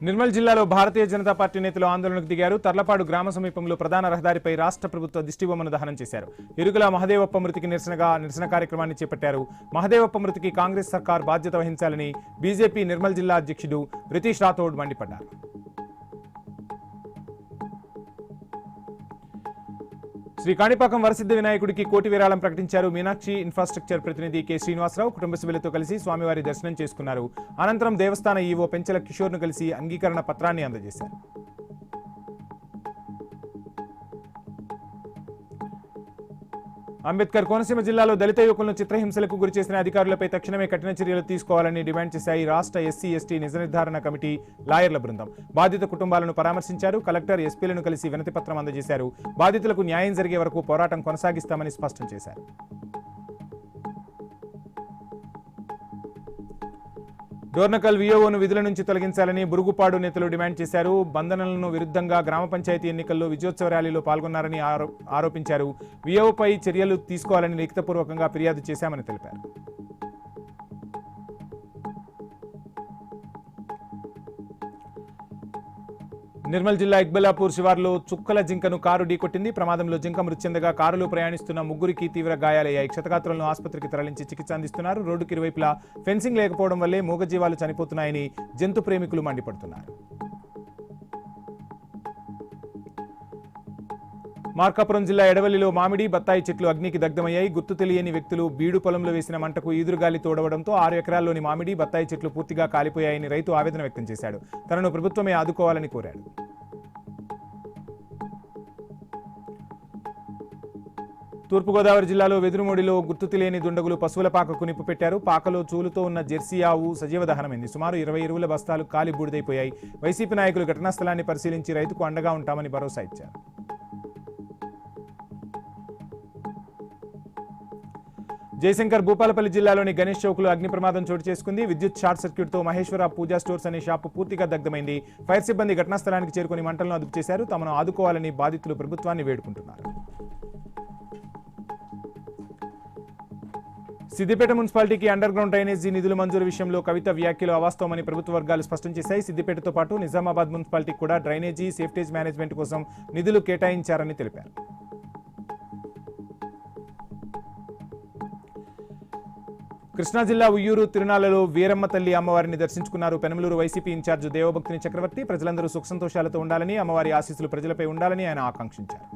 నిర్మల్ జిల్లాలో భారతీయ జనతా పార్టీ నేతలు ఆందోళనకు దిగారు. తర్లపాడు గ్రామ సమీపంలో ప్రధాన రహదారిపై రాష్ట్ర ప్రభుత్వ దిష్టిబొమ్మను దహనం చేశారు. ఇరుగుల మహదేవప్ప మృతికి నిరసన కార్యక్రమాన్ని చేపట్టారు. మహదేవప్ప మృతికి కాంగ్రెస్ సర్కార్ బాధ్యత వహించాలని బీజేపీ నిర్మల్ జిల్లా అధ్యక్షుడు రితీష్ రాథోడ్ మండిపడ్డారు. శ్రీ కాణిపాకం వరసిద్ధ వినాయకుడికి కోటి విరాళం ప్రకటించారు. మీనాక్షి ఇన్ఫ్రాస్ట్రక్చర్ ప్రతినిధి కె శ్రీనివాసరావు కుటుంబ సభ్యులతో కలిసి స్వామివారి దర్శనం చేసుకున్నారు. అనంతరం దేవస్థాన ఈవో పెంచల కిషోర్ను కలిసి అంగీకరణ పత్రాన్ని అందజేశారు. అంబేద్కర్ కోనసీమ జిల్లాలో దళిత యువకులను చిత్రహింసలకు గురిచేసిన అధికారులపై తక్షణమే కఠిన చర్యలు తీసుకోవాలని డిమాండ్ చేశాయి రాష్ట్ర ఎస్సీ ఎస్టీ నిజ నిర్ధారణ కమిటీ లాయర్ల బృందం. బాధిత కుటుంబాలను పరామర్శించారు. కలెక్టర్ ఎస్పీలను కలిసి వినతి పత్రం అందజేశారు. బాధితులకు న్యాయం జరిగే వరకు పోరాటం కొనసాగిస్తామని స్పష్టం చేశారు. డోర్నకల్ వీఓను విధుల నుంచి తొలగించాలని బురుగుపాడు నేతలు డిమాండ్ చేశారు. బంధనలను విరుద్ధంగా గ్రామ పంచాయతీ ఎన్నికల్లో విజయోత్సవ ర్యాలీలో పాల్గొన్నారని ఆరోపించారు. వీఓపై చర్యలు తీసుకోవాలని లిఖితపూర్వకంగా ఫిర్యాదు చేశామని తెలిపారు. నిర్మల్ జిల్లా ఇక్బలాపూర్ శివార్లో చుక్కల జింకను కారు ఢీకొట్టింది. ప్రమాదంలో జింక మృతి చెందగా కారులో ప్రయాణిస్తున్న ముగ్గురికి తీవ్ర గాయాలయ్యాయి. క్షతగాత్రులను ఆసుపత్రికి తరలించి చికిత్స అందిస్తున్నారు. రోడ్డుకి ఇరువైపులా ఫెన్సింగ్ లేకపోవడం వల్లే మూగజీవాలు చనిపోతున్నాయని జంతు ప్రేమికులు మండిపడుతున్నారు. మార్కాపురం జిల్లా ఎడవల్లిలో మామిడి బత్తాయి చెట్లు అగ్నికి దగ్ధమయ్యాయి. గుర్తు తెలియని వ్యక్తులు బీడు పొలంలో వేసిన మంటకు ఈదురుగాలి తోడవడంతో 6 ఎకరాల్లోని మామిడి బత్తాయి చెట్లు పూర్తిగా కాలిపోయాయని రైతు ఆవేదన వ్యక్తం చేశాడు. తనను ప్రభుత్వమే ఆదుకోవాలని కోరాడు. తూర్పుగోదావరి జిల్లాలో వెదురుమూడిలో గుర్తు తెలియని దుండగులు పశువుల పాకకు నిప్పు పెట్టారు. పాకలో చూలుతో ఉన్న జెర్సీ ఆవు సజీవ దహనమైంది. సుమారు 20 ఎరువుల బస్తాలు కాలి బూడిదైపోయాయి. వైసీపీ నాయకులు ఘటనా స్థలాన్ని పరిశీలించి రైతుకు అండగా ఉంటామని భరోసా ఇచ్చారు. జయశంకర్ భూపాలపల్లి జిల్లాలోని గణేష్ చౌక్లో అగ్ని ప్రమాదం చోటు చేసుకుంది. విద్యుత్ షార్ట్ సర్క్యూట్తో మహేశ్వర పూజా స్టోర్స్ అనే షాపు పూర్తిగా దగ్ధమైంది. ఫైర్ సిబ్బంది ఘటనా స్థలానికి చేరుకుని మంటలను అదుపు చేశారు. తమను ఆదుకోవాలని బాధితులు ప్రభుత్వాన్ని వేడుకుంటున్నారు. సిద్దిపేట మున్సిపాలిటీకి అండర్ గ్రౌండ్ డ్రైనేజీ నిధుల మంజూరు విషయంలో కవిత వ్యాఖ్యలు అవాస్తవమని ప్రభుత్వ వర్గాలు స్పష్టం చేశాయి. సిద్దిపేటతో పాటు నిజామాబాద్ మున్సిపాలిటీకి కూడా డ్రైనేజీ సేఫ్టేజ్ మేనేజ్మెంట్ కోసం నిధులు కేటాయించారని తెలిపారు. కృష్ణా జిల్లా ఉయ్యూరు తిరునాళ్లలో వీరమ్మ తల్లి అమ్మవారిని దర్శించుకున్నారు. పెనమలూరు వైసీపీ ఇన్ఛార్జ్ దేవభక్తిని చక్రవర్తి ప్రజలందరూ సుఖ సంతోషాలతో ఉండాలని, అమ్మవారి ఆశీస్సులు ప్రజలపై ఉండాలని ఆయన ఆకాంక్షించారు.